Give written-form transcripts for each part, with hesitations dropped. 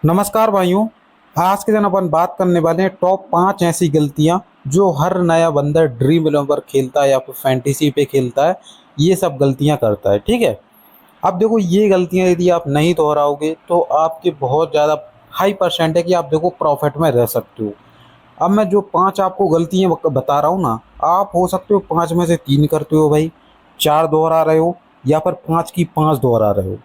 नमस्कार भाइयों। आज के दिन अपन बात करने वाले हैं टॉप 5 ऐसी गलतियां जो हर नया बंदा ड्रीम इलेवन खेलता है या फिर फैंटेसी पे खेलता है, ये सब गलतियां करता है। ठीक है। अब देखो, ये गलतियां यदि आप नहीं दोहराओगे तो आपके बहुत ज़्यादा हाई परसेंट है कि आप देखो प्रॉफिट में रह सकते हो। अब मैं जो 5 आपको गलतियां बता रहा हूँ ना, आप हो सकते हो 5 में से 3 करते हो भाई, 4 दोहरा रहे हो या फिर 5 की 5 दोहरा रहे हो।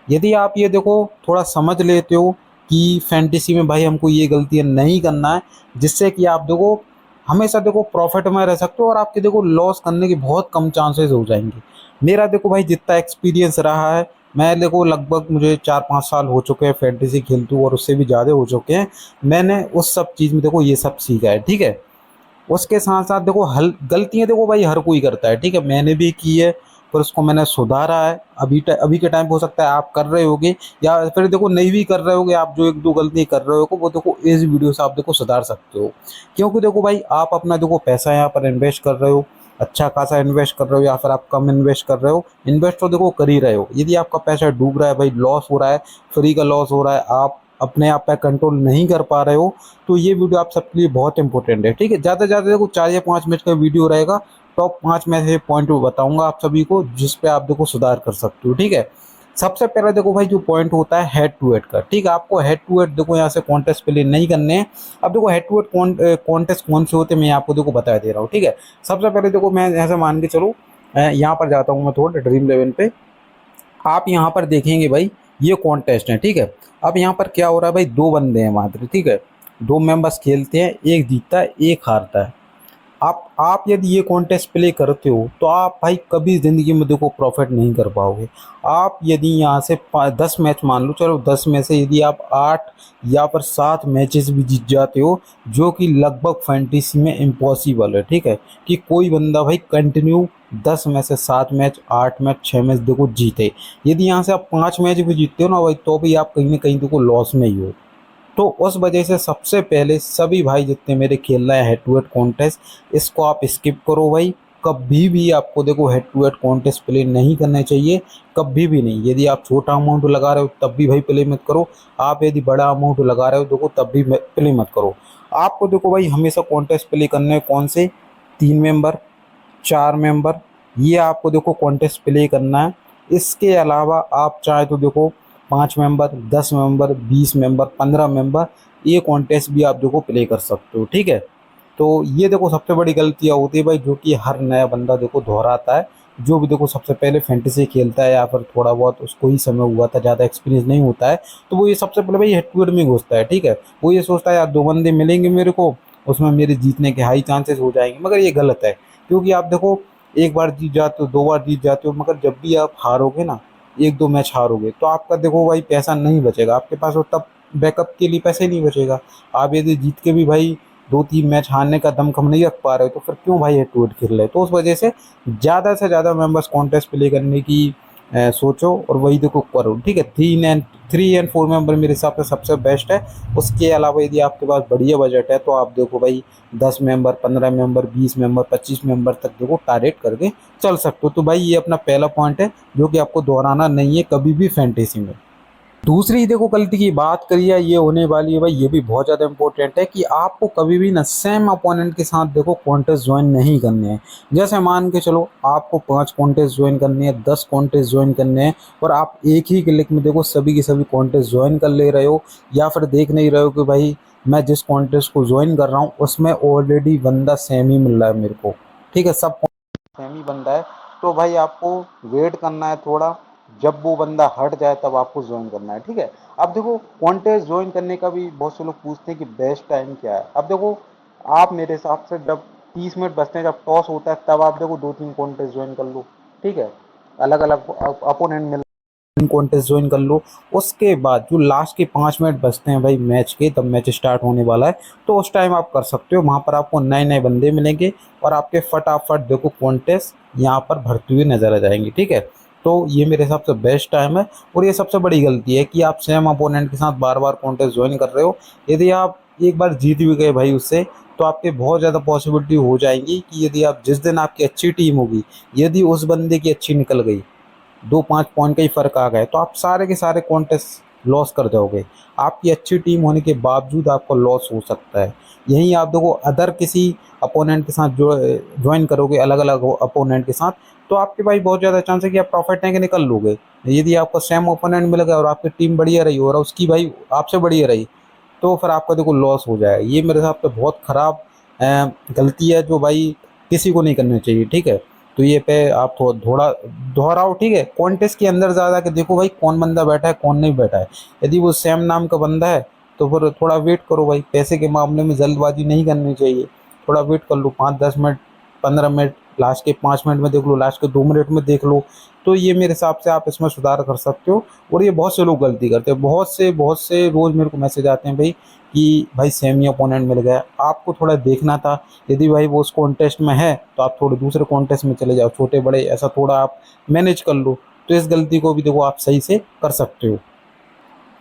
यदि आप ये देखो थोड़ा समझ लेते हो कि फैंटेसी में भाई हमको ये गलतियां नहीं करना है, जिससे कि आप देखो हमेशा देखो प्रॉफिट में रह सकते हो और आपके देखो लॉस करने के बहुत कम चांसेस हो जाएंगे। मेरा देखो भाई जितना एक्सपीरियंस रहा है, मैं देखो लगभग मुझे 4-5 साल हो चुके हैं फैंटेसी खेलते हुए और उससे भी ज़्यादा हो चुके हैं। मैंने उस सब चीज़ में देखो ये सब सीखा है। ठीक है। उसके साथ साथ देखो हल गलतियाँ देखो भाई हर कोई करता है। ठीक है, मैंने भी की है, पर उसको मैंने सुधारा है। अभी के टाइम पे हो सकता है आप कर रहे होगे या फिर देखो नहीं भी कर रहे होगे, आप जो एक दो गलती कर रहे हो वो देखो इस वीडियो से आप देखो सुधार सकते हो। क्योंकि देखो भाई आप अपना देखो पैसा यहाँ पर इन्वेस्ट कर रहे हो, अच्छा खासा इन्वेस्ट कर रहे हो या फिर आप कम इन्वेस्ट कर रहे हो, इन्वेस्ट तो देखो कर ही रहे हो। यदि आपका पैसा डूब रहा है भाई, लॉस हो रहा है, फ्री का लॉस हो रहा है, आप अपने आप पे कंट्रोल नहीं कर पा रहे हो, तो ये वीडियो आप सबके लिए बहुत इंपॉर्टेंट है। ठीक है, ज़्यादा से ज़्यादा देखो 4 या 5 मिनट का वीडियो रहेगा। टॉप 5 में से पॉइंट बताऊंगा आप सभी को, जिस पे आप देखो सुधार कर सकते हो। ठीक है। सबसे पहले देखो भाई जो पॉइंट होता है हेड टू हेड का। ठीक है, आपको हेड टू हेड देखो यहाँ से कॉन्टेस्ट प्ले नहीं करने हैं। अब देखो हेड टू हेड कॉन्टेस्ट कौन से होते हैं मैं आपको देखो बता दे रहा हूँ। ठीक है। सबसे पहले देखो मैं ऐसे मान के चलो, यहाँ पर जाता हूँ मैं थोड़ा ड्रीम लेवल पे। आप यहाँ पर देखेंगे भाई ये कॉन्टेस्ट है। ठीक है। अब यहाँ पर क्या हो रहा है भाई, दो बंदे हैं मात्र। ठीक है, दो मेंबर्स खेलते हैं, एक जीतता है एक हारता है। आप यदि ये कॉन्टेस्ट प्ले करते हो तो आप भाई कभी ज़िंदगी में देखो प्रॉफिट नहीं कर पाओगे। आप यदि यहाँ से 10 मैच मान लो, चलो 10 में से यदि आप 8 या फिर 7 मैचेस भी जीत जाते हो, जो कि लगभग फैंटेसी में इम्पॉसिबल है। ठीक है, कि कोई बंदा भाई कंटिन्यू 10 में से 7 मैच, 8 मैच, 6 मैच देखो जीते। यदि यहाँ से आप 5 मैच भी जीतते हो ना भाई, तो भी आप कहीं ना कहीं देखो लॉस में ही हो। तो उस वजह से सबसे पहले सभी भाई जितने मेरे खेल रहे हैं हेड टू हेड कॉन्टेस्ट, इसको आप स्किप करो भाई। कभी भी आपको देखो head to head contest play नहीं करने चाहिए, कभी भी नहीं। यदि आप छोटा अमाउंट लगा रहे हो तब भी भाई प्ले मत करो, आप यदि बड़ा अमाउंट लगा रहे हो देखो तब भी प्ले मत करो। आपको देखो भाई हमेशा कॉन्टेस्ट प्ले करने हैं कौन से, 3 मेंबर, 4 मेंबर, ये आपको देखो कॉन्टेस्ट प्ले करना है। इसके अलावा आप चाहे तो देखो 5 मेंबर, 10 मेंबर, 20 मेंबर, 15 मेंबर, ये कॉन्टेस्ट भी आप देखो प्ले कर सकते हो। ठीक है। तो ये देखो सबसे बड़ी गलतियाँ होती है भाई, जो कि हर नया बंदा देखो दोहराता है। जो भी देखो सबसे पहले फैंटेसी खेलता है या फिर थोड़ा बहुत उसको ही समय हुआ था, ज़्यादा एक्सपीरियंस नहीं होता है, तो वो ये सबसे पहले भाई हेड टू हेड में घुसता है। ठीक है, वो ये सोचता है यार दो बंदे मिलेंगे मेरे को, उसमें मेरे जीतने के हाई चांसेस हो जाएंगे, मगर ये गलत है। क्योंकि आप देखो एक बार जीत जाते हो, 2 बार जीत जाते हो, मगर जब भी आप हारोगे ना, 1-2 मैच हारोगे, तो आपका देखो भाई पैसा नहीं बचेगा आपके पास, और तब बैकअप के लिए पैसे नहीं बचेगा। आप यदि जीत के भी भाई 2-3 मैच हारने का दमखम नहीं रख पा रहे हो, तो फिर क्यों भाई हेड टू हेड खेल रहे हो। तो उस वजह से ज़्यादा से ज़्यादा मेंबर्स कॉन्टेस्ट प्ले करने की सोचो और वही देखो करो। ठीक है, 3 एंड 4 मेंबर मेरे हिसाब से सबसे बेस्ट है। उसके अलावा यदि आपके पास बढ़िया बजट है तो आप देखो भाई 10 मेंबर, 15 मेंबर, 20 मेंबर, 25 मेंबर तक देखो टारगेट करके चल सकते हो। तो भाई ये अपना पहला पॉइंट है जो कि आपको दोहराना नहीं है कभी भी फैंटेसी में। दूसरी देखो गलती की बात करिए, ये होने वाली है भाई, ये भी बहुत ज़्यादा इंपॉर्टेंट है कि आपको कभी भी ना सेम अपोनेंट के साथ देखो कॉन्टेस्ट ज्वाइन नहीं करने हैं। जैसे मान के चलो आपको 5 कॉन्टेस्ट ज्वाइन करने हैं, 10 कॉन्टेस्ट ज्वाइन करने हैं, और आप एक ही क्लिक में देखो सभी के सभी कॉन्टेस्ट ज्वाइन कर ले रहे हो, या फिर देख नहीं रहे हो कि भाई मैं जिस कॉन्टेस्ट को ज्वाइन कर रहा हूँ उसमें ऑलरेडी बंदा सेम ही मिल रहा है मेरे को। ठीक है, सब सेम ही बंदा है, तो भाई आपको वेट करना है थोड़ा, जब वो बंदा हट जाए तब आपको ज्वाइन करना है। ठीक है। अब देखो कॉन्टेस्ट ज्वाइन करने का भी बहुत से लोग पूछते हैं कि बेस्ट टाइम क्या है। अब देखो आप मेरे हिसाब से जब 30 मिनट बचते हैं, जब टॉस होता है, तब आप देखो 2-3 कॉन्टेस्ट ज्वाइन कर लो। ठीक है, अलग अलग अपोनेंट मिल कॉन्टेस्ट ज्वाइन कर लो। उसके बाद जो लास्ट के 5 मिनट बचते हैं भाई मैच के, तब मैच स्टार्ट होने वाला है, तो उस टाइम आप कर सकते हो। वहाँ पर आपको नए नए बंदे मिलेंगे और आपके फटाफट देखो कॉन्टेस्ट यहाँ पर भरते हुए नजर आ जाएंगे। ठीक है, तो ये मेरे हिसाब से बेस्ट टाइम है। और ये सबसे बड़ी गलती है कि आप सेम अपोनेंट के साथ बार बार कॉन्टेस्ट ज्वाइन कर रहे हो। यदि आप एक बार जीत भी गए भाई उससे, तो आपके बहुत ज़्यादा पॉसिबिलिटी हो जाएंगी कि यदि आप जिस दिन आपकी अच्छी टीम होगी, यदि उस बंदे की अच्छी निकल गई, 2-5 पॉइंट का ही फर्क आ गए, तो आप सारे के सारे कॉन्टेस्ट लॉस कर जाओगे। आपकी अच्छी टीम होने के बावजूद आपको लॉस हो सकता है। यहीं आप देखो अदर किसी अपोनेंट के साथ जो ज्वाइन करोगे अलग अलग अपोनेंट के साथ, तो आपके भाई बहुत ज़्यादा चांस है कि आप प्रॉफिट लेके निकल लोगे। यदि आपको सेम ओपोनेंट मिल गया और आपकी टीम बढ़िया रही और उसकी भाई आपसे बढ़िया रही, तो फिर आपका देखो लॉस हो जाएगा। ये मेरे हिसाब से बहुत ख़राब गलती है जो भाई किसी को नहीं करनी चाहिए, ठीक है। तो ये पे आप थोड़ा दोहराओ, ठीक है। कॉन्टेस्ट के अंदर ज़्यादा कि देखो भाई कौन बंदा बैठा है कौन नहीं बैठा है। यदि वो सेम नाम का बंदा है तो फिर थोड़ा वेट करो भाई। पैसे के मामले में जल्दबाजी नहीं करनी चाहिए। थोड़ा वेट कर लो, 5-10 मिनट, 15 मिनट, लास्ट के 5 मिनट में देख लो, लास्ट के 2 मिनट में देख लो। तो ये मेरे हिसाब से आप इसमें सुधार कर सकते हो। और ये बहुत से लोग गलती करते हैं, बहुत से रोज़ मेरे को मैसेज आते हैं भाई कि भाई सेम ही अपोनेंट मिल गया। आपको थोड़ा देखना था, यदि भाई वो उस कॉन्टेस्ट में है तो आप थोड़े दूसरे कॉन्टेस्ट में चले जाओ, छोटे बड़े ऐसा थोड़ा आप मैनेज कर लो। तो इस गलती को भी देखो आप सही से कर सकते हो।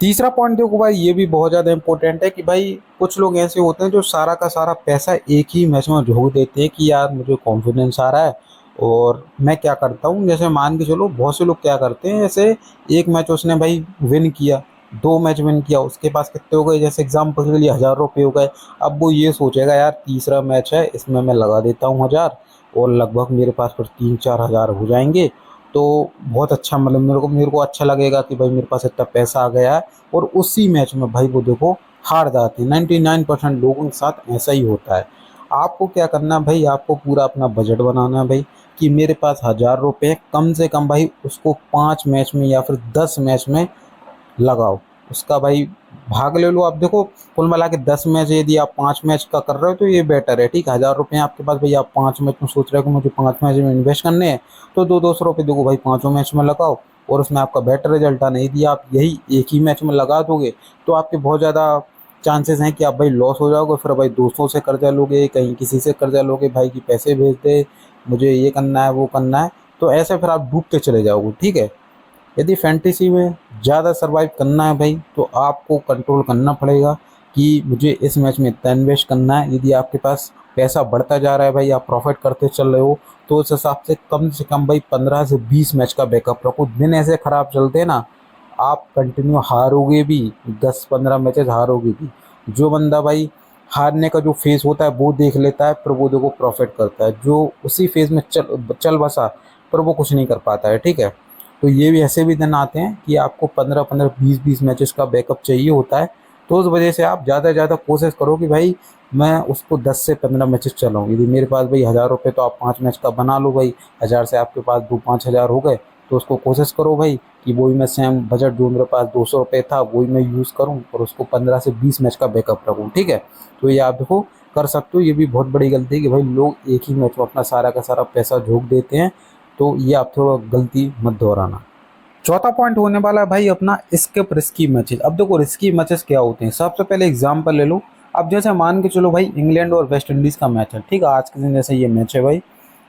तीसरा पॉइंट देखो भाई, ये भी बहुत ज़्यादा इंपॉर्टेंट है कि भाई कुछ लोग ऐसे होते हैं जो सारा का सारा पैसा एक ही मैच में झोंक देते हैं कि यार मुझे कॉन्फिडेंस आ रहा है और मैं क्या करता हूँ। जैसे मान के चलो बहुत से लोग क्या करते हैं, जैसे एक मैच उसने भाई विन किया, 2 मैच विन किया, उसके पास कितने हो गए, जैसे एग्जाम्पल के लिए 1000 रुपये हो गए। अब वो ये सोचेगा यार तीसरा मैच है इसमें मैं लगा देता हूँ 1000 और लगभग मेरे पास फिर 3-4 हज़ार हो जाएंगे। तो बहुत अच्छा, मतलब मेरे को अच्छा लगेगा कि भाई मेरे पास इतना पैसा आ गया है। और उसी मैच में भाई वो देखो हार जाते हैं। 99% लोगों के साथ ऐसा ही होता है। आपको क्या करना है भाई, आपको पूरा अपना बजट बनाना है भाई कि मेरे पास 1000 रुपये कम से कम भाई उसको 5 मैच में या फिर 10 मैच में लगाओ। उसका भाई भाग ले लो। आप देखो कुल मिला के 10 मैच, यदि आप 5 मैच का कर रहे हो तो ये बेटर है, ठीक है। 1000 रुपये आपके पास भाई, आप 5 मैच में सोच रहे हो कि मुझे 5 मैच में इन्वेस्ट करने हैं, तो 200-200 रुपये देखो भाई 5 मैच में लगाओ और उसमें आपका बेटर रिजल्ट आना। यदि आप यही एक ही मैच में लगा दोगे तो आपके बहुत ज़्यादा चांसेस हैं कि आप भाई लॉस हो जाओगे। फिर भाई दोस्तों से कर्जा लोगे, कहीं किसी से कर्जा लोगे, भाई कि पैसे भेज दे, मुझे ये करना है वो करना है। तो ऐसे फिर आप डूबते चले जाओगे, ठीक है। यदि फैंटेसी में ज़्यादा सर्वाइव करना है भाई तो आपको कंट्रोल करना पड़ेगा कि मुझे इस मैच में इतना इन्वेस्ट करना है। यदि आपके पास पैसा बढ़ता जा रहा है भाई, आप प्रॉफिट करते चल रहे हो, तो उस हिसाब से कम भाई 15 से 20 मैच का बैकअप रखो। दिन ऐसे ख़राब चलते हैं ना, आप कंटिन्यू हारोगे भी, 10-15 मैचेस हारोगे भी। जो बंदा भाई हारने का जो फेज़ होता है वो देख लेता है, फिर वो देखो प्रॉफिट करता है। जो उसी फेज़ में चल चल बसा, पर वो कुछ नहीं कर पाता है, ठीक है। तो ये भी ऐसे भी दिन आते हैं कि आपको 15-15, 20-20 मैचेस का बैकअप चाहिए होता है। तो उस वजह से आप ज़्यादा से ज़्यादा कोशिश करो कि भाई मैं उसको 10 से 15 मैचेस चलाऊँ। यदि मेरे पास भाई 1000 रुपये, तो आप 5 मैच का बना लो भाई। 1000 से आपके पास 2-5 हज़ार हो गए, तो उसको कोशिश करो भाई कि वही मैं सेम बजट जो मेरे पास 200 रुपये था वही मैं यूज़ करूँ और उसको 15 से 20 मैच का बैकअप रखूँ, ठीक है। तो ये आप देखो कर सकते हो। ये भी बहुत बड़ी गलती है कि भाई लोग एक ही मैच में अपना सारा का सारा पैसा झोंक देते हैं। तो ये आप थोड़ा गलती मत दोहराना। चौथा पॉइंट होने वाला है भाई अपना स्किप रिस्की मैचेस। अब देखो रिस्की मैचेस क्या होते हैं, सबसे पहले एग्जांपल ले लो। अब जैसे मान के चलो भाई इंग्लैंड और वेस्ट इंडीज़ का मैच है, ठीक है। आज के दिन जैसे ये मैच है भाई,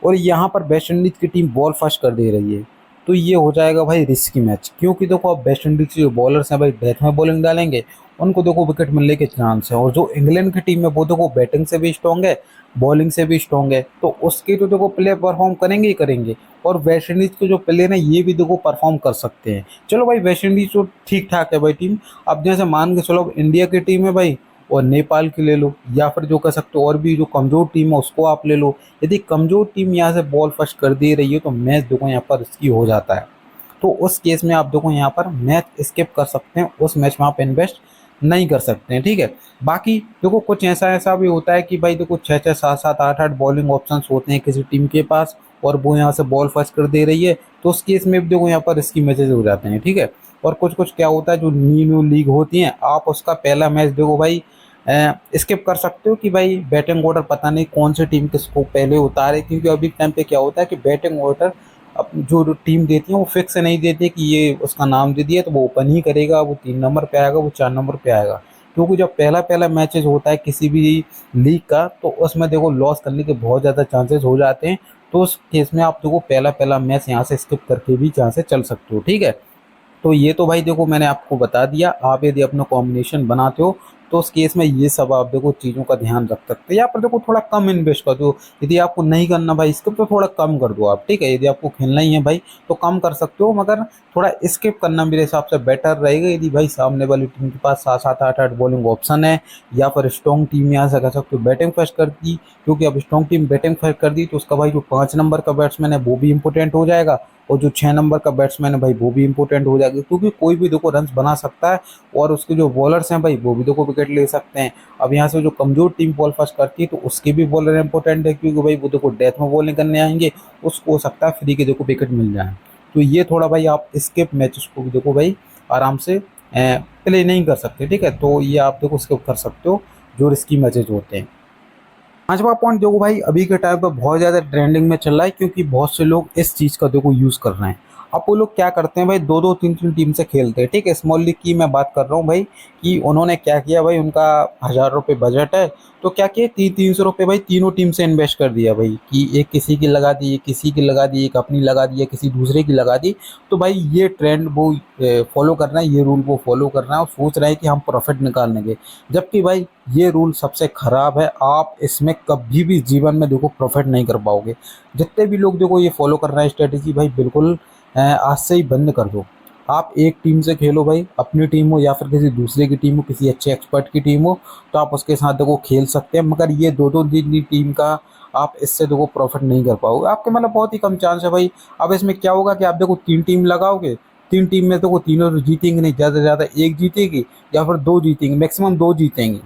और यहाँ पर वेस्ट इंडीज़ की टीम बॉल फर्स्ट कर दे रही है, तो ये हो जाएगा भाई रिस्की मैच। क्योंकि देखो अब वेस्ट इंडीज़ के जो बॉलर्स हैं भाई डेथ में बॉलिंग डालेंगे, उनको देखो विकेट मिलने के चांस है। और जो इंग्लैंड की टीम है वो देखो बैटिंग से भी स्ट्रॉन्ग है, बॉलिंग से भी स्ट्रॉन्ग है, तो उसके तो देखो प्ले परफॉर्म करेंगे ही करेंगे। और वेस्ट इंडीज़ के जो प्लेयर हैं ये भी देखो परफॉर्म कर सकते हैं। चलो भाई वेस्ट इंडीज़ तो ठीक ठाक है भाई टीम। अब जैसे मान के चलो अब इंडिया की टीम है भाई, और नेपाल की ले लो, या फिर जो कह सकते हो और भी जो कमज़ोर टीम है उसको आप ले लो। यदि कमज़ोर टीम यहाँ से बॉल फर्स्ट कर दे रही है तो मैच देखो यहाँ पर रिस्की हो जाता है। तो उस केस में आप देखो यहाँ पर मैच स्किप कर सकते हैं, उस मैच में आप इन्वेस्ट नहीं कर सकते हैं, ठीक है। बाकी देखो कुछ ऐसा ऐसा भी होता है कि भाई देखो 6-6, 7-7, 8-8 बॉलिंग ऑप्शंस होते हैं किसी टीम के पास, और वो यहाँ से बॉल फर्स्ट कर दे रही है, तो उस केस में भी देखो यहाँ पर रिस्की मैचेज हो जाते हैं, ठीक है। और कुछ कुछ क्या होता है जो न्यू लीग होती हैं, आप उसका पहला मैच देखो भाई स्किप कर सकते हो कि भाई बैटिंग ऑर्डर पता नहीं कौन सी टीम किसको पहले उतारे। क्योंकि अभी टाइम पे क्या होता है कि बैटिंग ऑर्डर अब जो टीम देती है वो फिक्स नहीं देती कि ये उसका नाम दे दिया तो वो ओपन ही करेगा, वो 3 नंबर पे आएगा, वो 4 नंबर पे आएगा। क्योंकि जब पहला पहला मैचेज होता है किसी भी लीग का, तो उसमें देखो लॉस करने के बहुत ज़्यादा चांसेस हो जाते हैं। तो उस केस में आप देखो पहला पहला मैच यहाँ से स्किप करके भी यहाँ से चल सकते हो, ठीक है। तो ये तो भाई देखो मैंने आपको बता दिया। आप यदि अपना कॉम्बिनेशन बनाते हो तो उस केस में ये सब आप देखो चीज़ों का ध्यान रख सकते हैं। यहाँ पर देखो थोड़ा कम इन्वेस्ट कर दो, यदि आपको नहीं करना भाई स्किप तो थोड़ा कम कर दो आप, ठीक है। यदि आपको खेलना ही है भाई तो कम कर सकते हो, मगर थोड़ा स्किप करना मेरे हिसाब से बेटर रहेगा। यदि भाई सामने वाली टीम के पास 7 7 8 8 बॉलिंग ऑप्शन है, या फिर स्ट्रॉन्ग टीम यहाँ से कह सकते हो बैटिंग फर्स्ट कर दी, क्योंकि अब स्ट्रॉन्ग टीम बैटिंग फर्स्ट कर दी तो उसका भाई जो 5 नंबर का बैट्समैन है वो भी इंपॉर्टेंट हो जाएगा, और जो 6 नंबर का बैट्समैन है भाई वो भी इंपॉर्टेंट हो जाएगा, क्योंकि कोई भी देखो रन बना सकता है, और उसके जो बॉलर्स हैं भाई वो भी देखो विकेट ले सकते हैं। अब यहाँ से जो कमजोर टीम बॉल फर्स्ट करती है तो उसके भी बॉलर इंपॉर्टेंट है, क्योंकि भाई वो देखो डेथ में बॉलिंग करने आएंगे, उसको हो सकता है फ्री के देखो विकेट मिल जाए। तो ये थोड़ा भाई आप स्किप मैचेस को भी देखो भाई आराम से प्ले नहीं कर सकते, ठीक है। तो ये आप देखो स्किप कर सकते हो जो रिस्की मैचेज होते हैं। पांचवा पॉइंट देखो भाई अभी के टाइम पे बहुत ज़्यादा ट्रेंडिंग में चल रहा है, क्योंकि बहुत से लोग इस चीज़ का देखो यूज़ कर रहे हैं। अब वो लोग क्या करते हैं भाई, दो दो तीन तीन टीम से खेलते हैं, ठीक है। स्मॉल लीग की मैं बात कर रहा हूँ भाई, कि उन्होंने क्या किया भाई, उनका 1,000 रुपये बजट है, तो क्या किया 300 300 रुपये भाई तीनों टीम से इन्वेस्ट कर दिया भाई, कि एक किसी की लगा दी, एक किसी की लगा दी, एक अपनी लगा दी, किसी दूसरे की लगा दी। तो भाई ये ट्रेंड वो फॉलो कर रहे हैं, ये रूल वो फॉलो कर रहे हैं और सोच रहे हैं कि हम प्रॉफिट निकाल लेंगे, जबकि भाई ये रूल सबसे खराब है। आप इसमें कभी भी जीवन में देखो प्रॉफिट नहीं कर पाओगे। जितने भी लोग देखो ये फॉलो कर रहे हैं स्ट्रेटेजी भाई, बिल्कुल आज से ही बंद कर दो। आप एक टीम से खेलो भाई, अपनी टीम हो या फिर किसी दूसरे की टीम हो, किसी अच्छे एक्सपर्ट की टीम हो, तो आप उसके साथ देखो खेल सकते हैं, मगर ये दो दो तीन टीम का आप इससे देखो प्रॉफिट नहीं कर पाओगे, आपके मतलब बहुत ही कम चांस है भाई। अब इसमें क्या होगा कि आप देखो 3 टीम लगाओगे, 3 टीम में देखो तीनों तो जीतेंगे नहीं, ज़्यादा से ज़्यादा एक जीतेगी या फिर दो जीतेंगे, मैक्सिमम दो जीतेंगे,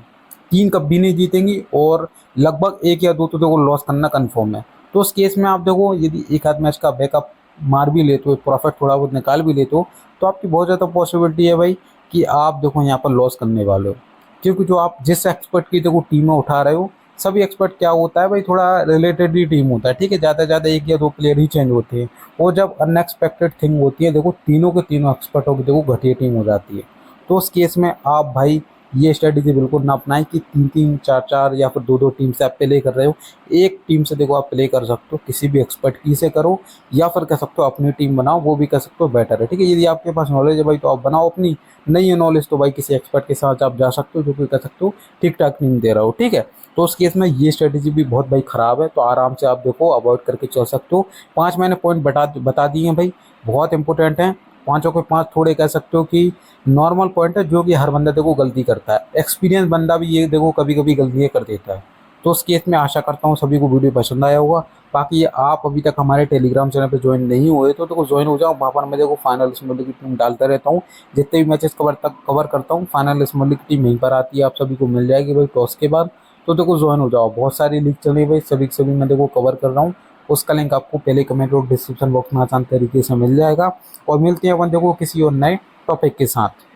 तीन कभी नहीं जीतेंगी, और लगभग एक या दो तो देखो लॉस करना कन्फर्म है। तो उस केस में आप देखो यदि एक आध मैच का बैकअप मार भी लेते हो, प्रॉफिट थोड़ा बहुत निकाल भी लेते हो, तो आपकी बहुत ज़्यादा पॉसिबिलिटी है भाई कि आप देखो यहाँ पर लॉस करने वाले हो, क्योंकि जो आप जिस एक्सपर्ट की देखो टीमें उठा रहे हो, सभी एक्सपर्ट क्या होता है भाई, थोड़ा रिलेटेड ही टीम होता है, ठीक है। ज़्यादा से ज़्यादा एक या दो प्लेयर ही चेंज होते हैं, और जब अनएक्सपेक्टेड थिंग होती है देखो तीनों के तीनों एक्सपर्टों की देखो घटिया टीम हो जाती है। तो उस केस में आप भाई ये स्ट्रेटेजी बिल्कुल ना अपनाएं कि 3 3 4 4 या फिर दो दो टीम से आप प्ले कर रहे हो। एक टीम से देखो आप प्ले कर सकते हो, किसी भी एक्सपर्ट की से करो, या फिर कह सकते हो अपनी टीम बनाओ, वो भी कह सकते हो बेटर है, ठीक है। यदि आपके पास नॉलेज है भाई तो आप बनाओ अपनी, नहीं है नॉलेज तो भाई किसी एक्सपर्ट के साथ आप जा सकते हो, जो कि कह सकते हो ठीक ठाक टीम दे रहा हो, ठीक है। तो उस केस में ये स्ट्रेटेजी भी बहुत भाई ख़राब है, तो आराम से आप देखो अवॉइड करके चल सकते हो। 5 मैंने पॉइंट बता दिए हैं भाई, बहुत इंपॉर्टेंट हैं। पाँचों के पाँच थोड़े कह सकते हो कि नॉर्मल पॉइंट है, जो कि हर बंदा देखो गलती करता है, एक्सपीरियंस बंदा भी ये देखो कभी कभी गलतियाँ कर देता है। तो उस केस में आशा करता हूँ सभी को वीडियो पसंद आया होगा। बाकी आप अभी तक हमारे टेलीग्राम चैनल पे ज्वाइन नहीं हुए तो देखो ज्वाइन हो जाओ, वहाँ पर मैं देखो फाइनल स्मॉल लीग की टीम डालता रहता हूँ, जितने भी मैचेस कवर करता हूँ फाइनल स्मॉल लीग की टीम यहीं पर आती है, आप सभी को मिल जाएगी भाई टॉस के बाद। तो देखो ज्वाइन हो जाओ, बहुत सारी लीग चल रही है भाई, सभी के सभी मैं देखो कवर कर रहा हूँ। उसका लिंक आपको पहले कमेंट और डिस्क्रिप्शन बॉक्स में आसान तरीके से मिल जाएगा। और मिलते हैं अपन देखो किसी और नए टॉपिक के साथ।